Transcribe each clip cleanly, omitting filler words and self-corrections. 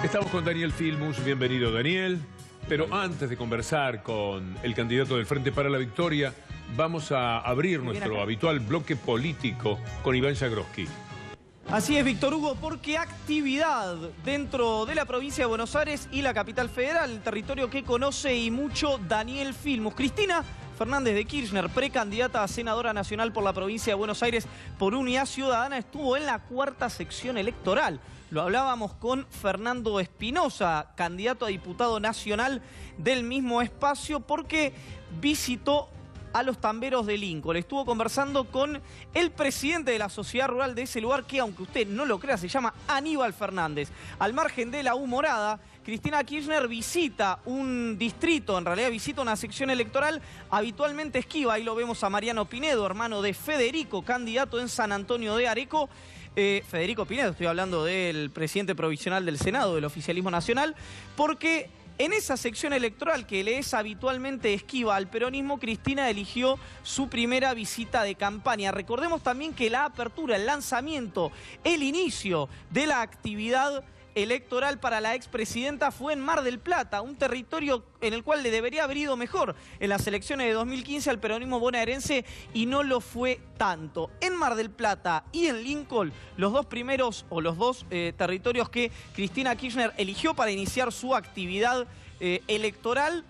Estamos con Daniel Filmus, bienvenido Daniel. Pero antes de conversar con el candidato del Frente para la Victoria, vamos a abrir nuestro habitual bloque político con Iván Jagroski. Así es, Víctor Hugo, porque actividad dentro de la provincia de Buenos Aires y la capital federal, el territorio que conoce y mucho Daniel Filmus. Cristina Fernández de Kirchner, precandidata a senadora nacional por la provincia de Buenos Aires por Unidad Ciudadana, estuvo en la cuarta sección electoral. Lo hablábamos con Fernando Espinosa, candidato a diputado nacional del mismo espacio, porque visitó a los tamberos de Lincoln. Estuvo conversando con el presidente de la sociedad rural de ese lugar, que aunque usted no lo crea, se llama Aníbal Fernández. Al margen de la humorada, Cristina Kirchner visita un distrito, en realidad visita una sección electoral habitualmente esquiva. Ahí lo vemos a Mariano Pinedo, hermano de Federico, candidato en San Antonio de Areco. Federico Pinedo, estoy hablando del presidente provisional del Senado, del oficialismo nacional, porque en esa sección electoral que le es habitualmente esquiva al peronismo, Cristina eligió su primera visita de campaña. Recordemos también que la apertura, el lanzamiento, el inicio de la actividad electoral para la expresidenta fue en Mar del Plata, un territorio en el cual le debería haber ido mejor en las elecciones de 2015 al peronismo bonaerense y no lo fue tanto. En Mar del Plata y en Lincoln, los dos primeros o los dos territorios que Cristina Kirchner eligió para iniciar su actividad electoral,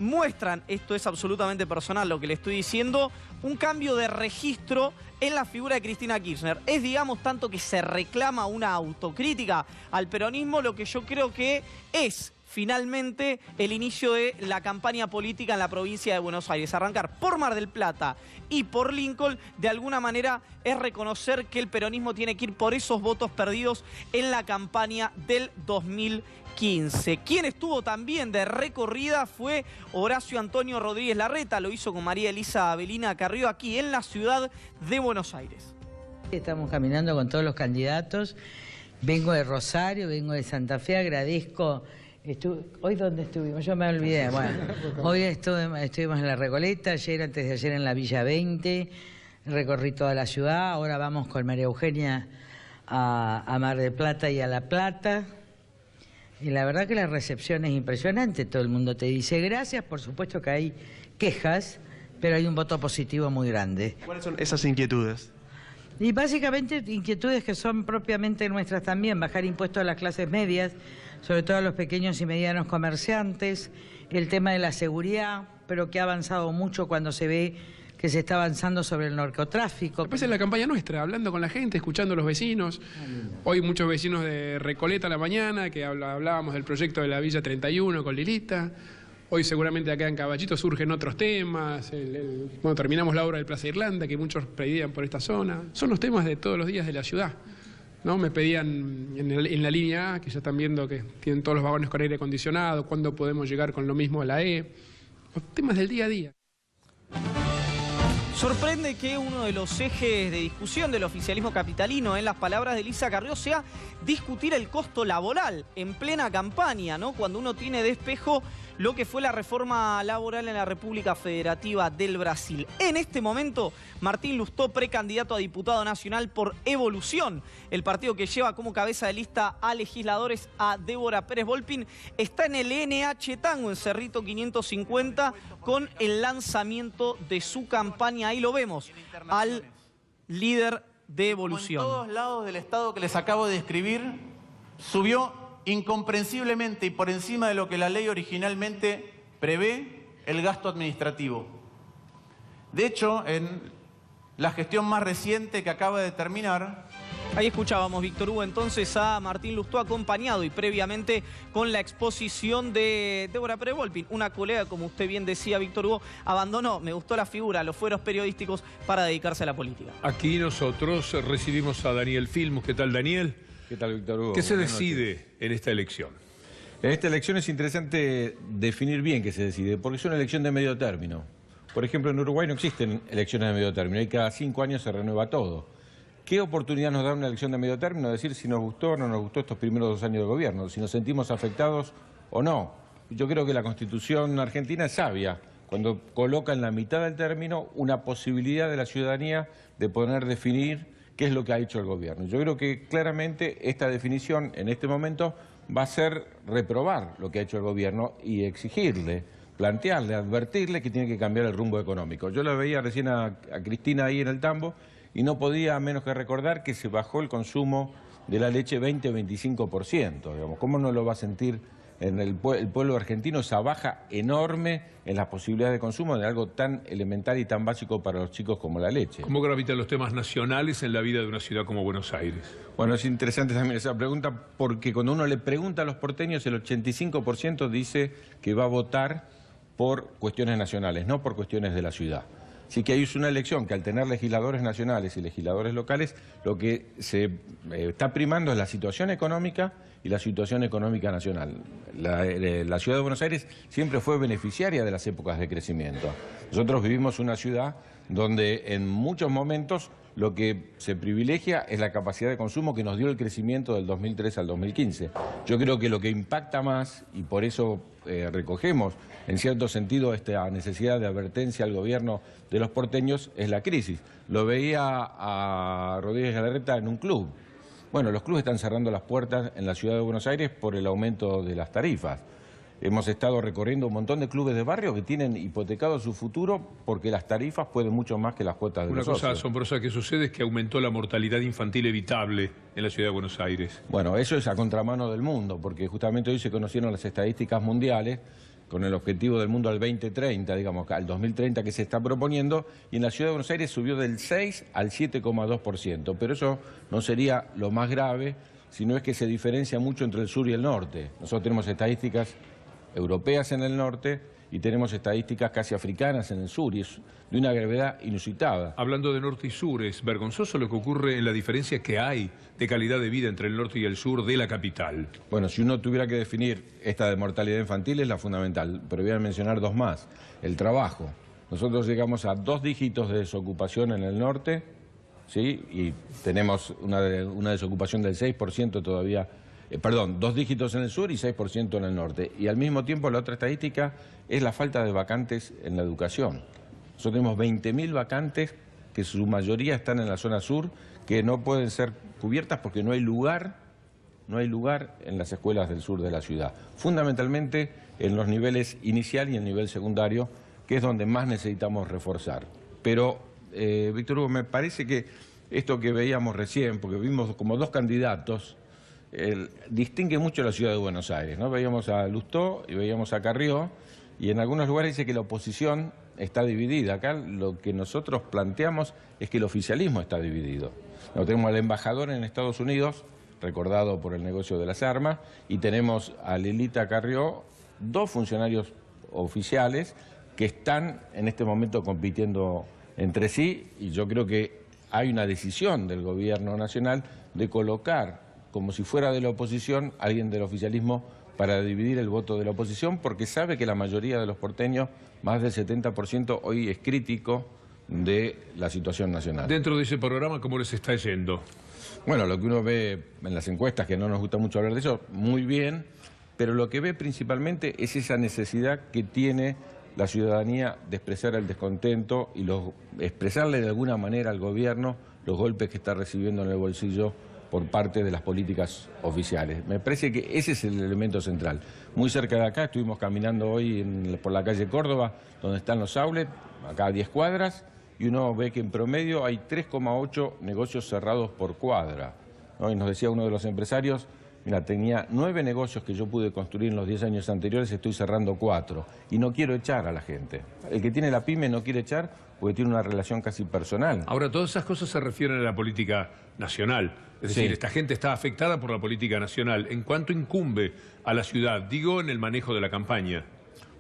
muestran, esto es absolutamente personal lo que le estoy diciendo, un cambio de registro en la figura de Cristina Kirchner. Es, digamos, tanto que se reclama una autocrítica al peronismo, lo que yo creo que es finalmente el inicio de la campaña política en la provincia de Buenos Aires. Arrancar por Mar del Plata y por Lincoln, de alguna manera, es reconocer que el peronismo tiene que ir por esos votos perdidos en la campaña del 2015. Quien estuvo también de recorrida fue Horacio Antonio Rodríguez Larreta, lo hizo con María Elisa Avelina Carrió aquí en la ciudad de Buenos Aires. Estamos caminando con todos los candidatos, vengo de Rosario, vengo de Santa Fe, agradezco. ¿Hoy dónde estuvimos? Yo me olvidé. Bueno, hoy estuvimos en La Recoleta, antes de ayer en la Villa 20, recorrí toda la ciudad, ahora vamos con María Eugenia a Mar del Plata y a La Plata. Y la verdad que la recepción es impresionante, todo el mundo te dice gracias, por supuesto que hay quejas, pero hay un voto positivo muy grande. ¿Cuáles son esas inquietudes? Y básicamente inquietudes que son propiamente nuestras también, bajar impuestos a las clases medias, sobre todo a los pequeños y medianos comerciantes, el tema de la seguridad, pero que ha avanzado mucho cuando se ve que se está avanzando sobre el narcotráfico. Después en la campaña nuestra, hablando con la gente, escuchando a los vecinos. Hoy muchos vecinos de Recoleta a la mañana, que hablábamos del proyecto de la Villa 31 con Lilita. Hoy seguramente acá en Caballito surgen otros temas. Bueno, terminamos la obra del Plaza Irlanda, que muchos pedían por esta zona. Son los temas de todos los días de la ciudad, ¿no? Me pedían en la línea A, que ya están viendo que tienen todos los vagones con aire acondicionado, cuándo podemos llegar con lo mismo a la E. Los temas del día a día. Sorprende que uno de los ejes de discusión del oficialismo capitalino, en las palabras de Elisa Carrió, sea discutir el costo laboral en plena campaña, ¿no? Cuando uno tiene de espejo lo que fue la reforma laboral en la República Federativa del Brasil. En este momento, Martín Lustó, precandidato a diputado nacional por Evolución, el partido que lleva como cabeza de lista a legisladores a Débora Pérez Volpin, está en el NH Tango, en Cerrito 550, con el lanzamiento de su campaña. Ahí lo vemos, al líder de Evolución. Como en todos lados del Estado que les acabo de describir, subió incomprensiblemente y por encima de lo que la ley originalmente prevé el gasto administrativo. De hecho, en la gestión más reciente que acaba de terminar... Ahí escuchábamos, Víctor Hugo, entonces a Martín Lustó acompañado y previamente con la exposición de Débora Pérez Volpin. Una colega, como usted bien decía, Víctor Hugo, abandonó, me gustó la figura, los fueros periodísticos para dedicarse a la política. Aquí nosotros recibimos a Daniel Filmus. ¿Qué tal, Daniel? ¿Qué tal, Víctor Hugo? ¿Qué se decide en esta elección? En esta elección es interesante definir bien qué se decide, porque es una elección de medio término. Por ejemplo, en Uruguay no existen elecciones de medio término, y cada 5 años se renueva todo. ¿Qué oportunidad nos da una elección de medio término? Decir si nos gustó o no nos gustó estos primeros 2 años de gobierno, si nos sentimos afectados o no. Yo creo que la Constitución argentina es sabia cuando coloca en la mitad del término una posibilidad de la ciudadanía de poder definir qué es lo que ha hecho el gobierno. Yo creo que claramente esta definición en este momento va a ser reprobar lo que ha hecho el gobierno y exigirle, plantearle, advertirle que tiene que cambiar el rumbo económico. Yo la veía recién a Cristina ahí en el tambo y no podía menos que recordar que se bajó el consumo de la leche 20-25%. Digamos. ¿Cómo no lo va a sentir en el pueblo argentino esa baja enorme en las posibilidades de consumo de algo tan elemental y tan básico para los chicos como la leche? ¿Cómo gravitan los temas nacionales en la vida de una ciudad como Buenos Aires? Bueno, es interesante también esa pregunta porque cuando uno le pregunta a los porteños, el 85% dice que va a votar por cuestiones nacionales, no por cuestiones de la ciudad. Así que ahí es una elección que al tener legisladores nacionales y legisladores locales, lo que se está primando es la situación económica y la situación económica nacional. La ciudad de Buenos Aires siempre fue beneficiaria de las épocas de crecimiento. Nosotros vivimos una ciudad donde en muchos momentos lo que se privilegia es la capacidad de consumo que nos dio el crecimiento del 2003 al 2015. Yo creo que lo que impacta más, y por eso recogemos en cierto sentido esta necesidad de advertencia al gobierno de los porteños, es la crisis. Lo veía a Rodríguez Galarreta en un club. Bueno, los clubes están cerrando las puertas en la ciudad de Buenos Aires por el aumento de las tarifas. Hemos estado recorriendo un montón de clubes de barrio que tienen hipotecado su futuro porque las tarifas pueden mucho más que las cuotas de los socios. Una cosa asombrosa que sucede es que aumentó la mortalidad infantil evitable en la ciudad de Buenos Aires. Bueno, eso es a contramano del mundo, porque justamente hoy se conocieron las estadísticas mundiales con el objetivo del mundo al 2030, digamos, al 2030 que se está proponiendo, y en la ciudad de Buenos Aires subió del 6 al 7,2%, pero eso no sería lo más grave, sino es que se diferencia mucho entre el sur y el norte. Nosotros tenemos estadísticas europeas en el norte y tenemos estadísticas casi africanas en el sur, y es de una gravedad inusitada. Hablando de norte y sur, es vergonzoso lo que ocurre en la diferencia que hay de calidad de vida entre el norte y el sur de la capital. Bueno, si uno tuviera que definir esta de mortalidad infantil es la fundamental, pero voy a mencionar dos más. El trabajo. Nosotros llegamos a 2 dígitos de desocupación en el norte, ¿sí? Y tenemos una desocupación del 6% todavía. 2 dígitos en el sur y 6% en el norte. Y al mismo tiempo la otra estadística es la falta de vacantes en la educación. Nosotros tenemos 20.000 vacantes que su mayoría están en la zona sur, que no pueden ser cubiertas porque no hay lugar en las escuelas del sur de la ciudad. Fundamentalmente en los niveles inicial y el nivel secundario, que es donde más necesitamos reforzar. Pero, Víctor Hugo, me parece que esto que veíamos recién, porque vimos como 2 candidatos, distingue mucho la ciudad de Buenos Aires, ¿no? Veíamos a Lustó y veíamos a Carrió, y en algunos lugares dice que la oposición está dividida. Acá lo que nosotros planteamos es que el oficialismo está dividido. Tenemos al embajador en Estados Unidos, recordado por el negocio de las armas, y tenemos a Lilita Carrió, 2 funcionarios oficiales que están en este momento compitiendo entre sí, y yo creo que hay una decisión del gobierno nacional de colocar como si fuera de la oposición, alguien del oficialismo para dividir el voto de la oposición, porque sabe que la mayoría de los porteños, más del 70%, hoy es crítico de la situación nacional. Dentro de ese programa, ¿cómo les está yendo? Bueno, lo que uno ve en las encuestas, que no nos gusta mucho hablar de eso, muy bien, pero lo que ve principalmente es esa necesidad que tiene la ciudadanía de expresar el descontento y expresarle de alguna manera al gobierno los golpes que está recibiendo en el bolsillo por parte de las políticas oficiales. Me parece que ese es el elemento central. Muy cerca de acá, estuvimos caminando hoy por la calle Córdoba, donde están los outlets, acá a 10 cuadras, y uno ve que en promedio hay 3,8 negocios cerrados por cuadra, ¿no? Y nos decía uno de los empresarios, mira, tenía 9 negocios que yo pude construir en los 10 años anteriores, estoy cerrando 4, y no quiero echar a la gente. El que tiene la pyme no quiere echar porque tiene una relación casi personal. Ahora, todas esas cosas se refieren a la política nacional. Es decir, esta gente está afectada por la política nacional. ¿En cuánto incumbe a la ciudad? Digo, en el manejo de la campaña.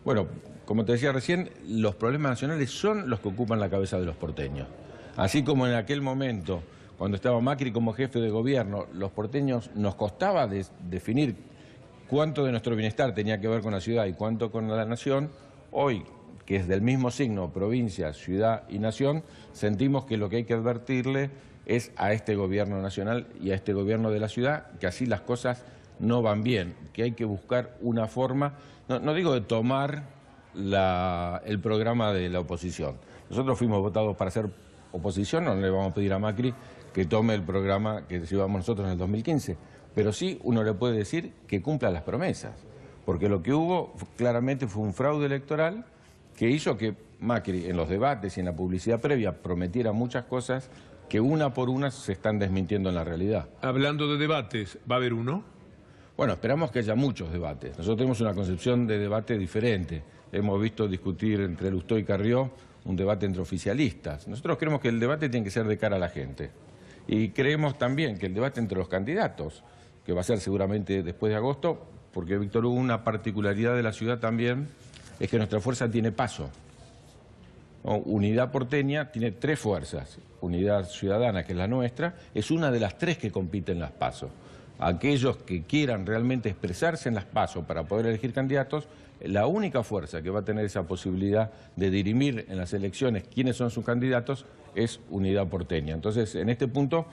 Bueno, como te decía recién, los problemas nacionales son los que ocupan la cabeza de los porteños. Así como en aquel momento, cuando estaba Macri como jefe de gobierno, los porteños nos costaba definir cuánto de nuestro bienestar tenía que ver con la ciudad y cuánto con la nación, hoy, que es del mismo signo, provincia, ciudad y nación, sentimos que lo que hay que advertirle es a este gobierno nacional y a este gobierno de la ciudad, que así las cosas no van bien, que hay que buscar una forma, no digo de tomar el programa de la oposición. Nosotros fuimos votados para ser oposición, no le vamos a pedir a Macri que tome el programa que llevamos nosotros en el 2015, pero sí uno le puede decir que cumpla las promesas, porque lo que hubo claramente fue un fraude electoral que hizo que Macri en los debates y en la publicidad previa prometiera muchas cosas que una por una se están desmintiendo en la realidad. Hablando de debates, ¿va a haber uno? Bueno, esperamos que haya muchos debates. Nosotros tenemos una concepción de debate diferente. Hemos visto discutir entre Lustó y Carrió un debate entre oficialistas. Nosotros creemos que el debate tiene que ser de cara a la gente. Y creemos también que el debate entre los candidatos, que va a ser seguramente después de agosto, porque Víctor Hugo, una particularidad de la ciudad también, es que nuestra fuerza tiene paso. Unidad Porteña tiene 3 fuerzas. Unidad Ciudadana, que es la nuestra, es una de las 3 que compiten en las PASO. Aquellos que quieran realmente expresarse en las PASO para poder elegir candidatos, la única fuerza que va a tener esa posibilidad de dirimir en las elecciones quiénes son sus candidatos es Unidad Porteña. Entonces, en este punto,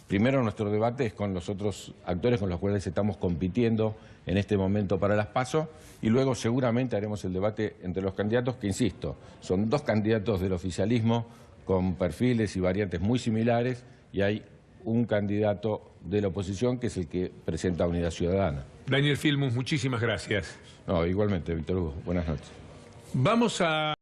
primero nuestro debate es con los otros actores con los cuales estamos compitiendo en este momento para las PASO, y luego seguramente haremos el debate entre los candidatos, que insisto, son 2 candidatos del oficialismo con perfiles y variantes muy similares, y hay un candidato de la oposición que es el que presenta Unidad Ciudadana. Daniel Filmus, muchísimas gracias. No, igualmente, Víctor Hugo. Buenas noches. Vamos a...